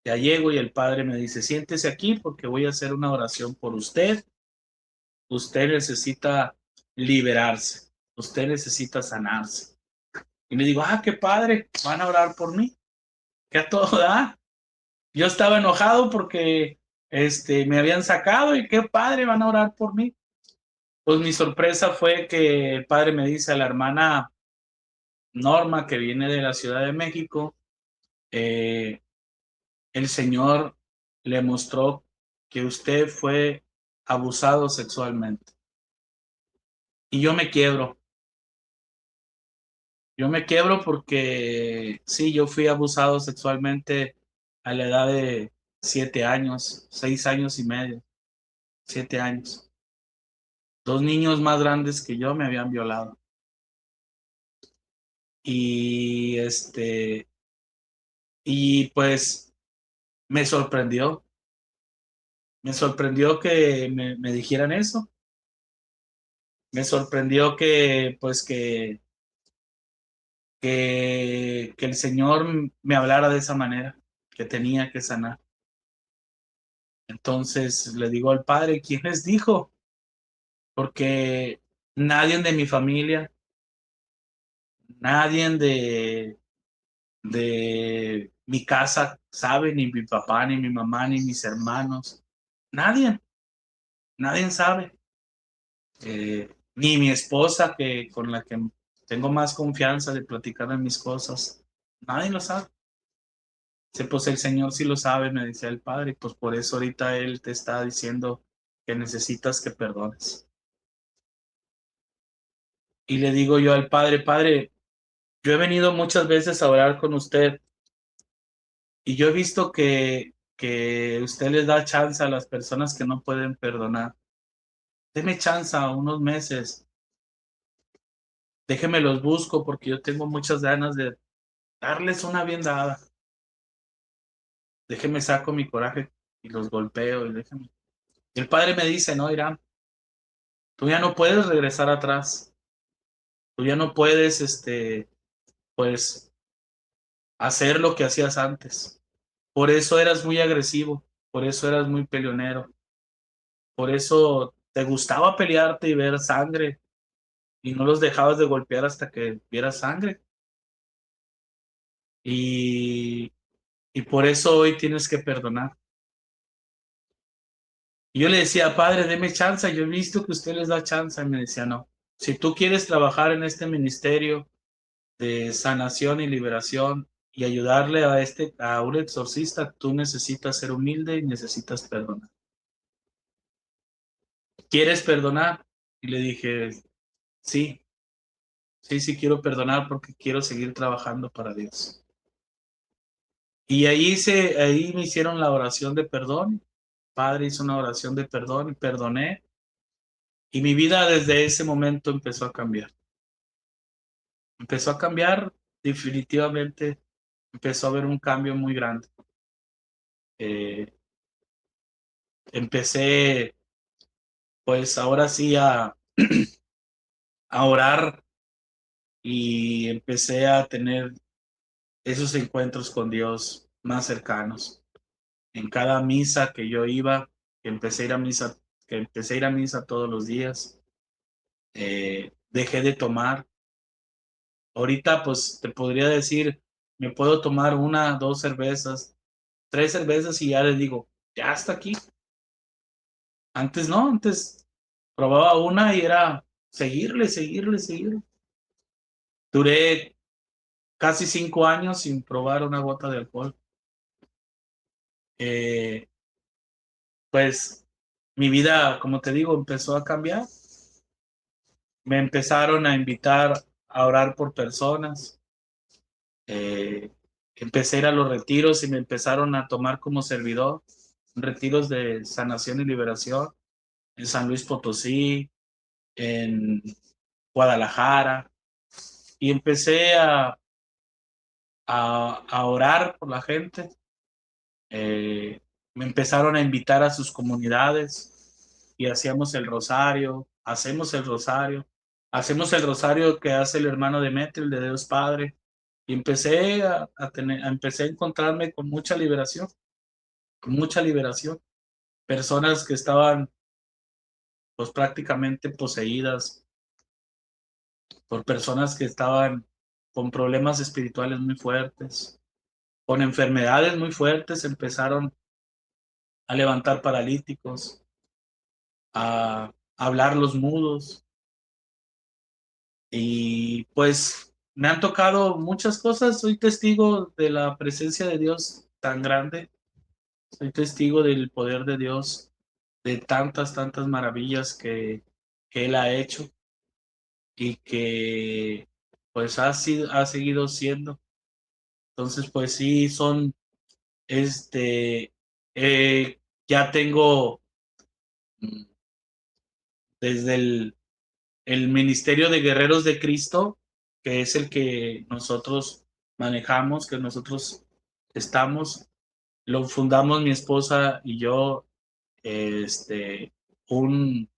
Ya llego y el padre me dice, siéntese aquí porque voy a hacer una oración por usted. Usted necesita liberarse, usted necesita sanarse. Y le digo, ah, qué padre, van a orar por mí, que a todo da. Yo estaba enojado porque me habían sacado y qué padre, van a orar por mí. Pues mi sorpresa fue que el padre me dice a la hermana Norma, que viene de la Ciudad de México, el Señor le mostró que usted fue abusado sexualmente. Y yo me quiebro porque sí, yo fui abusado sexualmente a la edad de 7 años, 6 años y medio, 7 años. 2 niños más grandes que yo me habían violado. Y y pues me sorprendió, que me dijeran eso. Me sorprendió que pues que el Señor me hablara de esa manera, que tenía que sanar. Entonces le digo al padre, ¿quién les dijo? Porque nadie de mi familia, nadie de mi casa sabe, ni mi papá, ni mi mamá, ni mis hermanos. Nadie sabe. Ni mi esposa, que con la que tengo más confianza de platicar de mis cosas. Nadie lo sabe. Sí, pues el Señor sí lo sabe, me decía el padre, y pues por eso ahorita Él te está diciendo que necesitas que perdones. Y le digo yo al padre, padre, yo he venido muchas veces a orar con usted y yo he visto que usted les da chance a las personas que no pueden perdonar. Deme chance a unos meses, déjeme los busco porque yo tengo muchas ganas de darles una bien dada. Déjeme saco mi coraje y los golpeo y déjeme. Y el padre me dice, no, Irán, tú ya no puedes regresar atrás. Tú ya no puedes, pues, hacer lo que hacías antes. Por eso eras muy agresivo, por eso eras muy peleonero, por eso te gustaba pelearte y ver sangre y no los dejabas de golpear hasta que vieras sangre. Y, y por eso hoy tienes que perdonar. Y yo le decía, padre, deme chance, yo he visto que usted les da chance. Y me decía, no, si tú quieres trabajar en este ministerio de sanación y liberación y ayudarle a un exorcista, tú necesitas ser humilde y necesitas perdonar. ¿Quieres perdonar? Y le dije, sí, sí quiero perdonar porque quiero seguir trabajando para Dios. Y ahí me hicieron la oración de perdón. Padre hizo una oración de perdón y perdoné. Y mi vida desde ese momento empezó a cambiar. Empezó a cambiar definitivamente. Empezó a haber un cambio muy grande. Eh, Empecé pues ahora sí a orar y empecé a tener esos encuentros con Dios más cercanos. En cada misa que yo iba, que empecé a ir a misa todos los días, dejé de tomar Ahorita pues te podría decir, me puedo tomar 1, 2 cervezas, 3 cervezas y ya les digo, ya está aquí. Antes no, antes probaba una y era seguirle, seguirle, seguirle. Duré casi 5 años sin probar una gota de alcohol. Eh, pues mi vida, como te digo, empezó a cambiar. Me empezaron a invitar a orar por personas. Eh, Empecé a ir a los retiros y me empezaron a tomar como servidor. Retiros de sanación y liberación en San Luis Potosí, en Guadalajara. Y empecé a orar por la gente. Me empezaron a invitar a sus comunidades y hacíamos el rosario, hacemos el rosario que hace el hermano Demetrio, el de Dios Padre, y empecé empecé a encontrarme con mucha liberación, personas que estaban pues prácticamente poseídas por personas que estaban con problemas espirituales muy fuertes, con enfermedades muy fuertes, empezaron a levantar paralíticos, a hablar los mudos. Y pues me han tocado muchas cosas. Soy testigo de la presencia de Dios tan grande. Soy testigo del poder de Dios, de tantas, tantas maravillas que Él ha hecho y que pues ha seguido siendo. Entonces, pues sí, este, ya tengo mm, desde el Ministerio de Guerreros de Cristo, que es el que nosotros manejamos, que nosotros estamos, lo fundamos mi esposa y yo, un,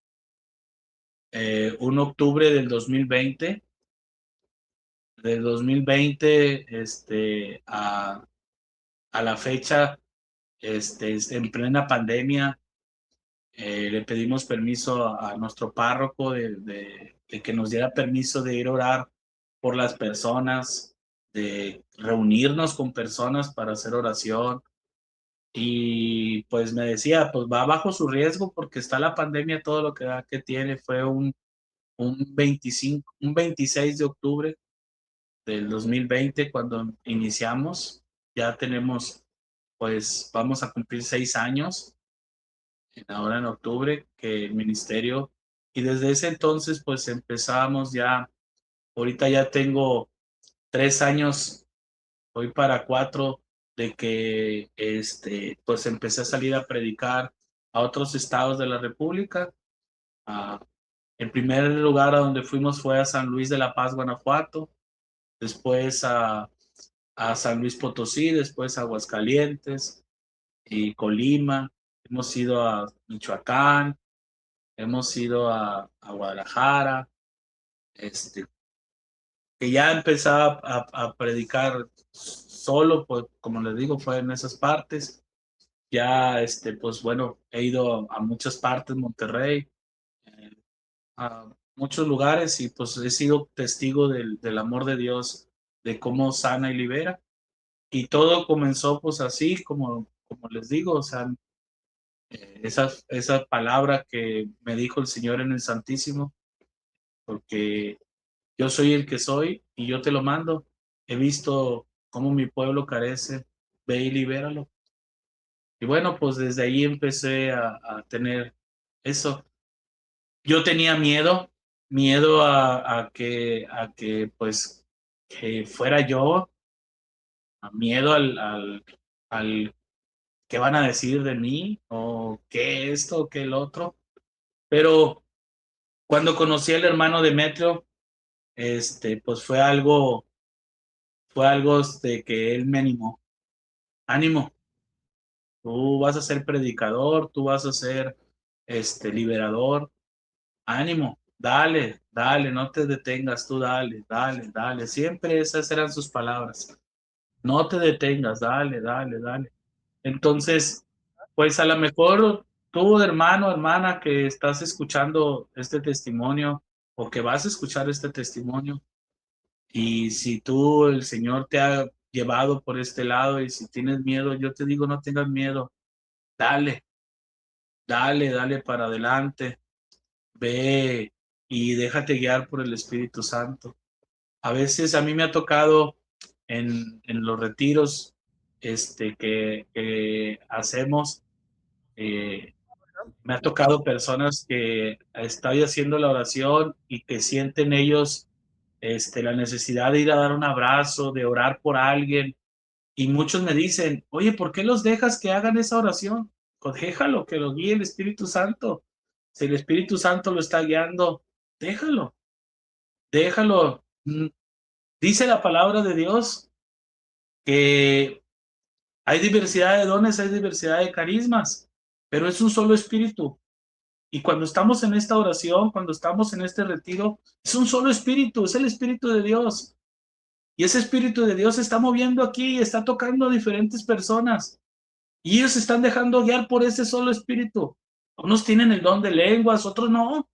un octubre del 2020, del 2020 a la fecha, en plena pandemia. Le pedimos permiso a nuestro párroco de que nos diera permiso de ir a orar por las personas, de reunirnos con personas para hacer oración. Y pues me decía, pues va bajo su riesgo porque está la pandemia, todo lo que da que tiene. Fue un 26 de octubre del 2020 cuando iniciamos. Ya tenemos, pues vamos a cumplir 6 años ahora en octubre que el ministerio, y desde ese entonces pues empezamos ya. Ahorita ya tengo 3 años, voy para 4, de que pues empecé a salir a predicar a otros estados de la República. Ah, el primer lugar a donde fuimos fue a San Luis de la Paz, Guanajuato, después a San Luis Potosí, después a Aguascalientes y Colima. Hemos ido a Michoacán, hemos ido a Guadalajara, que ya empezaba a predicar solo, pues como les digo, fue en esas partes. Ya, pues bueno, he ido a muchas partes, Monterrey, eh, a muchos lugares y pues he sido testigo del amor de Dios, de cómo sana y libera. Y todo comenzó pues así, como les digo, o sea, esa palabra que me dijo el Señor en el Santísimo, porque yo soy el que soy y yo te lo mando. He visto cómo mi pueblo carece, ve y libéralo. Y bueno, pues desde ahí empecé a tener eso. Yo tenía miedo a que pues que fuera yo, a miedo al qué van a decir de mí o qué esto o qué el otro. Pero cuando conocí al hermano Demetrio, pues fue algo que él me animó. Ánimo, tú vas a ser predicador, tú vas a ser liberador. Ánimo, dale, dale, no te detengas, tú dale, dale, dale. Siempre esas eran sus palabras. No te detengas, dale, dale, dale. Entonces, pues a lo mejor tú, hermano, hermana, que estás escuchando este testimonio o que vas a escuchar este testimonio, Y si tú, el Señor te ha llevado por este lado y si tienes miedo, yo te digo, no tengas miedo. Dale, dale para adelante. Ve y déjate guiar por el Espíritu Santo. A veces a mí me ha tocado en los retiros que hacemos, me ha tocado personas que están haciendo la oración y que sienten ellos la necesidad de ir a dar un abrazo, de orar por alguien. Y muchos me dicen, oye, ¿por qué los dejas que hagan esa oración? Pues déjalo, que lo guíe el Espíritu Santo. Si el Espíritu Santo lo está guiando, déjalo, déjalo. Dice la palabra de Dios que hay diversidad de dones, hay diversidad de carismas, pero es un solo espíritu. Y cuando estamos en esta oración, cuando estamos en este retiro, es un solo espíritu, es el Espíritu de Dios. Y ese Espíritu de Dios se está moviendo aquí y está tocando a diferentes personas. Y ellos se están dejando guiar por ese solo espíritu. Unos tienen el don de lenguas, otros no.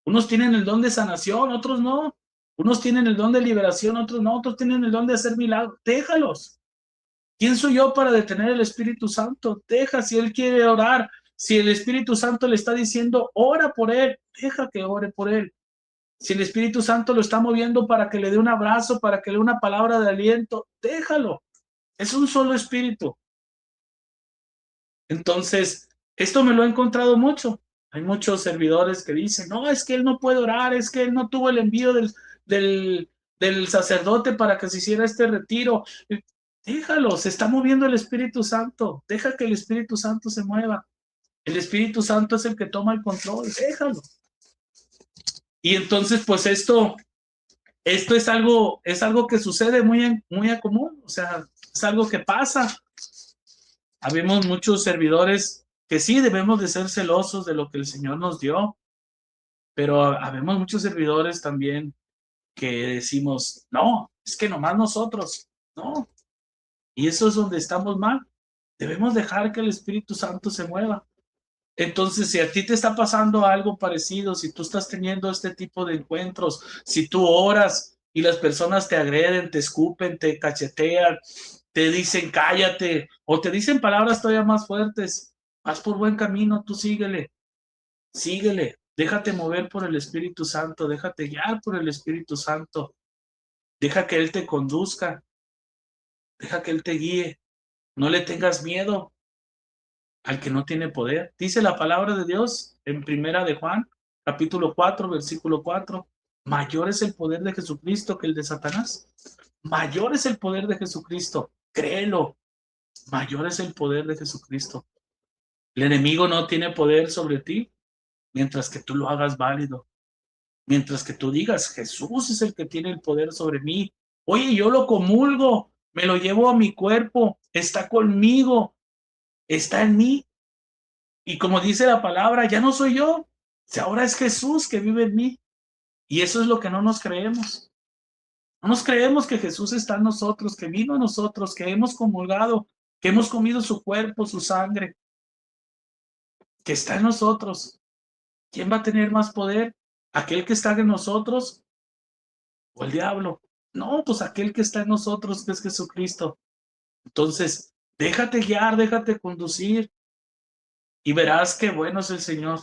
Unos tienen el don de sanación, otros no. Unos tienen el don de liberación, otros no. Otros tienen el don de hacer milagros. Déjalos. ¿Quién soy yo para detener el Espíritu Santo? Deja, si Él quiere orar, si el Espíritu Santo le está diciendo, ora por Él, deja que ore por Él. Si el Espíritu Santo lo está moviendo para que le dé un abrazo, para que le dé una palabra de aliento, déjalo. Es un solo espíritu. Entonces, esto me lo he encontrado mucho. Hay muchos servidores que dicen, no, es que él no puede orar, es que él no tuvo el envío del sacerdote para que se hiciera este retiro. Déjalo, se está moviendo el Espíritu Santo. Deja que el Espíritu Santo se mueva. El Espíritu Santo es el que toma el control. Déjalo. Y entonces, pues esto es algo que sucede muy a común. O sea, es algo que pasa. Habemos muchos servidores que sí debemos de ser celosos de lo que el Señor nos dio, pero habemos muchos servidores también que decimos, no, es que nomás nosotros, no, y eso es donde estamos mal. Debemos dejar que el Espíritu Santo se mueva. Entonces, si a ti te está pasando algo parecido, si tú estás teniendo este tipo de encuentros, si tú oras y las personas te agreden, te escupen, te cachetean, te dicen cállate o te dicen palabras todavía más fuertes, vas por buen camino, tú síguele, síguele, déjate mover por el Espíritu Santo, déjate guiar por el Espíritu Santo, deja que Él te conduzca, deja que Él te guíe, no le tengas miedo al que no tiene poder. Dice la palabra de Dios en Primera de Juan, capítulo 4, versículo 4. Mayor es el poder de Jesucristo que el de Satanás. Mayor es el poder de Jesucristo. Créelo. Mayor es el poder de Jesucristo. El enemigo no tiene poder sobre ti mientras que tú lo hagas válido. Mientras que tú digas, Jesús es el que tiene el poder sobre mí. Oye, yo lo comulgo, me lo llevo a mi cuerpo, está conmigo, está en mí. Y como dice la palabra, ya no soy yo, ahora es Jesús que vive en mí. Y eso es lo que no nos creemos. No nos creemos que Jesús está en nosotros, que vino a nosotros, que hemos comulgado, que hemos comido su cuerpo, su sangre, que está en nosotros. ¿Quién va a tener más poder? ¿Aquel que está en nosotros o el diablo? No, pues aquel que está en nosotros, que es Jesucristo. Entonces, déjate guiar, déjate conducir y verás qué bueno es el Señor.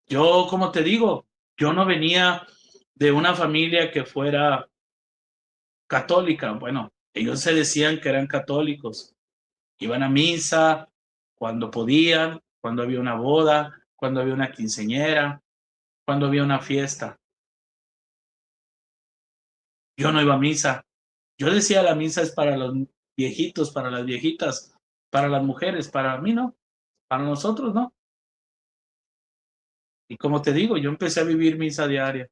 Yo, como te digo, yo no venía de una familia que fuera católica. Bueno, ellos se decían que eran católicos. Iban a misa cuando podían, cuando había una boda, cuando había una quinceañera, cuando había una fiesta. Yo no iba a misa. Yo decía la misa es para los viejitos, para las viejitas, para las mujeres, para mí no, para nosotros no. Y como te digo, yo empecé a vivir misa diaria.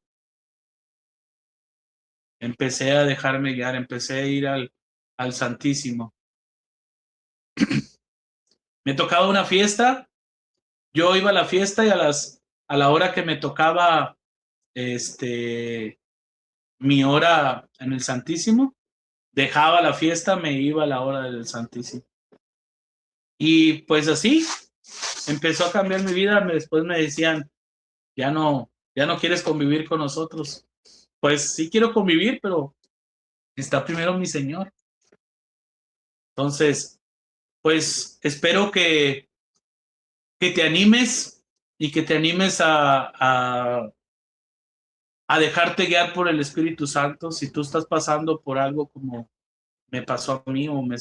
Empecé a dejarme guiar, empecé a ir al Santísimo. Me tocaba una fiesta, yo iba a la fiesta y a la hora que me tocaba mi hora en el Santísimo, dejaba la fiesta, me iba a la hora del Santísimo. Y pues así empezó a cambiar mi vida. Después me decían, ya no quieres convivir con nosotros. pues sí quiero convivir, pero está primero mi Señor. Entonces, pues espero que te animes y que te animes a dejarte guiar por el Espíritu Santo. Si tú estás pasando por algo como me pasó a mí o me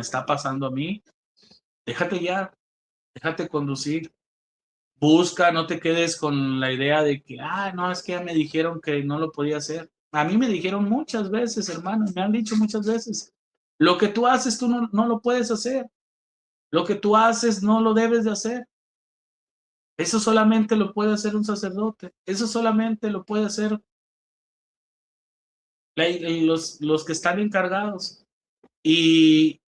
está pasando a mí, déjate guiar, déjate conducir. Busca, no te quedes con la idea de que, no, es que ya me dijeron que no lo podía hacer. A mí me dijeron muchas veces, hermano, me han dicho muchas veces, lo que tú haces, tú no lo puedes hacer. Lo que tú haces, no lo debes de hacer. Eso solamente lo puede hacer un sacerdote. Eso solamente lo puede hacer los que están encargados. Y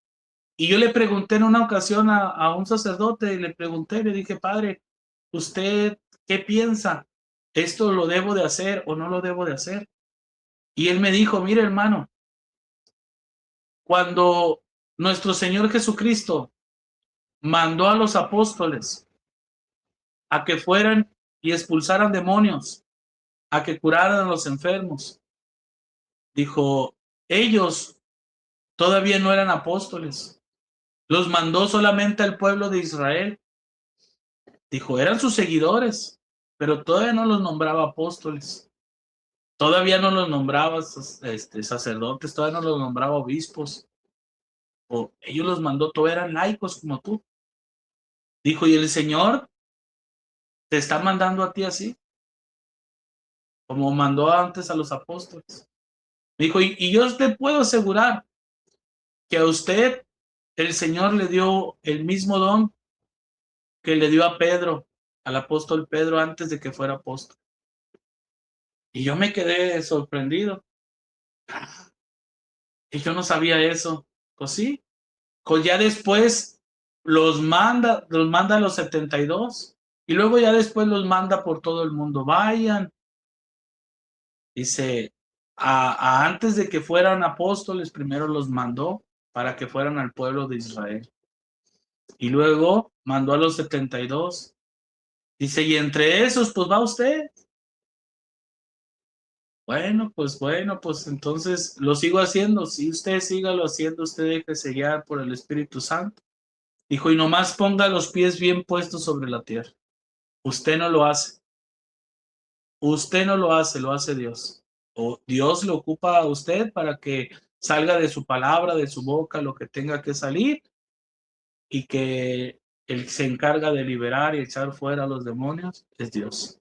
yo le pregunté en una ocasión a un sacerdote, le pregunté, le dije, padre, ¿usted qué piensa? ¿Esto lo debo de hacer o no lo debo de hacer? Y él me dijo, mire hermano, cuando nuestro Señor Jesucristo mandó a los apóstoles a que fueran y expulsaran demonios, a que curaran a los enfermos, dijo, ellos todavía no eran apóstoles, los mandó solamente al pueblo de Israel. Dijo, eran sus seguidores, pero todavía no los nombraba apóstoles, todavía no los nombraba sacerdotes, todavía no los nombraba obispos, o ellos los mandó, todavía eran laicos como tú. Dijo, y el Señor te está mandando a ti así, como mandó antes a los apóstoles. Dijo, y yo te puedo asegurar que a usted el Señor le dio el mismo don que le dio a Pedro, al apóstol Pedro, antes de que fuera apóstol. Y yo me quedé sorprendido. Y yo no sabía eso. Pues sí, pues ya después los manda a los 72 y luego ya después los manda por todo el mundo. Vayan, dice, antes de que fueran apóstoles, primero los mandó para que fueran al pueblo de Israel. Y luego mandó a los 72. Dice, y entre esos, pues va usted. Bueno, pues entonces lo sigo haciendo. Si usted sígalo haciendo, usted déjese guiar por el Espíritu Santo. Dijo, y nomás ponga los pies bien puestos sobre la tierra. Usted no lo hace. Usted no lo hace, lo hace Dios. O Dios lo ocupa a usted para que salga de su palabra, de su boca, lo que tenga que salir, y que Él se encarga de liberar y echar fuera a los demonios, es Dios.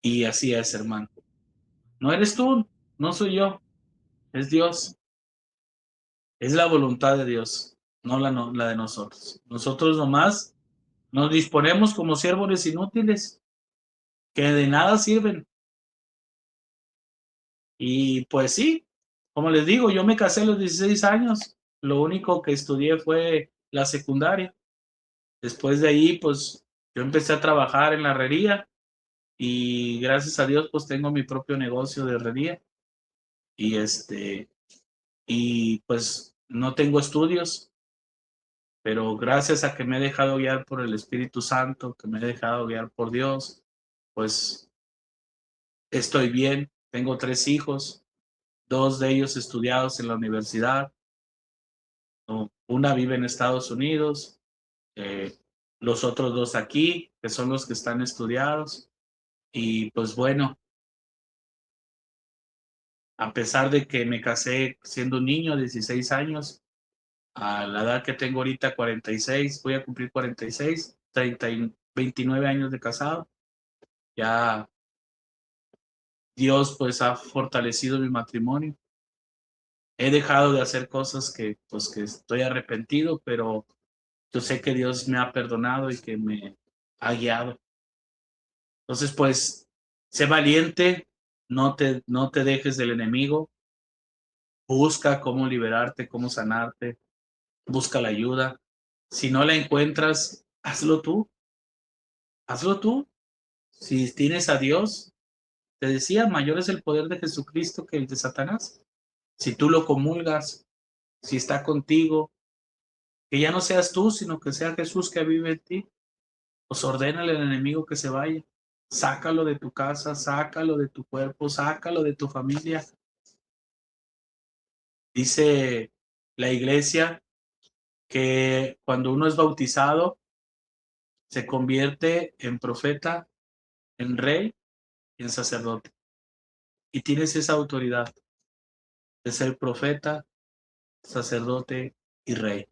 Y así es, hermano. No eres tú, no soy yo, es Dios. Es la voluntad de Dios, no la de nosotros. Nosotros nomás nos disponemos como siervos inútiles que de nada sirven. Y pues sí, como les digo, yo me casé a los 16 años. Lo único que estudié fue la secundaria. Después de ahí, pues yo empecé a trabajar en la herrería y gracias a Dios, pues tengo mi propio negocio de herrería. Y y pues no tengo estudios, pero gracias a que me he dejado guiar por el Espíritu Santo, que me he dejado guiar por Dios, pues estoy bien. Tengo 3 hijos, 2 de ellos estudiados en la universidad. Una vive en Estados Unidos, los otros 2 aquí, que son los que están estudiados. Y pues bueno, a pesar de que me casé siendo un niño, 16 años, a la edad que tengo ahorita, 46, voy a cumplir 46, 29 años de casado. Ya Dios pues ha fortalecido mi matrimonio. He dejado de hacer cosas pues que estoy arrepentido, pero yo sé que Dios me ha perdonado y que me ha guiado. Entonces pues sé valiente, no te dejes del enemigo, busca cómo liberarte, cómo sanarte, busca la ayuda. Si no la encuentras, hazlo tú, hazlo tú. Si tienes a Dios, te decía, mayor es el poder de Jesucristo que el de Satanás. Si tú lo comulgas, si está contigo, que ya no seas tú, sino que sea Jesús que vive en ti, pues ordénale al enemigo que se vaya. Sácalo de tu casa, sácalo de tu cuerpo, sácalo de tu familia. Dice la iglesia que cuando uno es bautizado, se convierte en profeta, en rey y en sacerdote. Y tienes esa autoridad de ser profeta, sacerdote y rey.